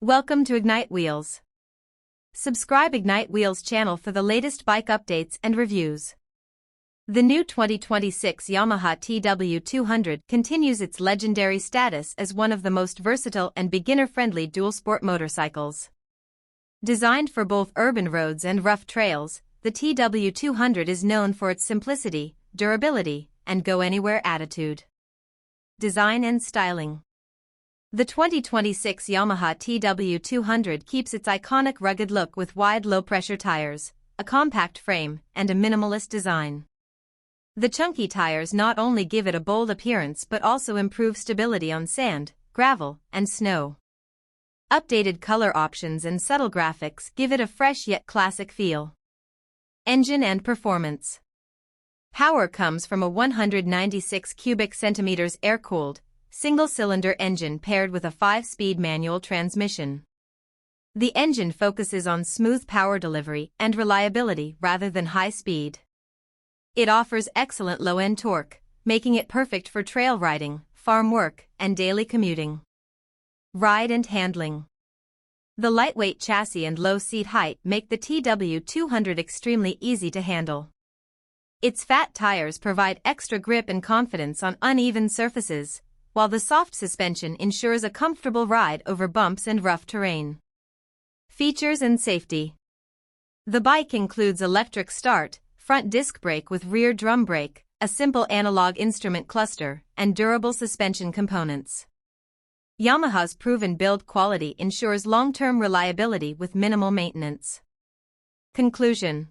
Welcome to Ignite Wheels. Subscribe Ignite Wheels channel for the latest bike updates and reviews. The new 2026 Yamaha TW200 continues its legendary status as one of the most versatile and beginner-friendly dual-sport motorcycles. Designed for both urban roads and rough trails, the TW200 is known for its simplicity, durability, and go-anywhere attitude. Design and styling. The 2026 Yamaha TW200 keeps its iconic rugged look with wide low-pressure tires, a compact frame, and a minimalist design. The chunky tires not only give it a bold appearance but also improve stability on sand, gravel, and snow. Updated color options and subtle graphics give it a fresh yet classic feel. Engine and performance. Power comes from a 196 cubic centimeters air-cooled, single-cylinder engine paired with a 5-speed manual transmission. The engine focuses on smooth power delivery and reliability rather than high speed. It offers excellent low-end torque, making it perfect for trail riding, farm work, and daily commuting. Ride and handling. The lightweight chassis and low seat height make the TW200 extremely easy to handle. Its fat tires provide extra grip and confidence on uneven surfaces, while the soft suspension ensures a comfortable ride over bumps and rough terrain. Features and safety. The bike includes electric start, front disc brake with rear drum brake, a simple analog instrument cluster, and durable suspension components. Yamaha's proven build quality ensures long-term reliability with minimal maintenance. Conclusion.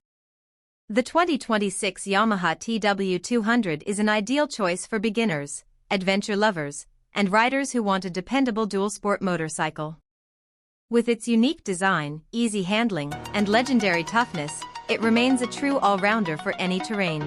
The 2026 Yamaha TW200 is an ideal choice for beginners, adventure lovers, and riders who want a dependable dual-sport motorcycle. With its unique design, easy handling, and legendary toughness, it remains a true all-rounder for any terrain.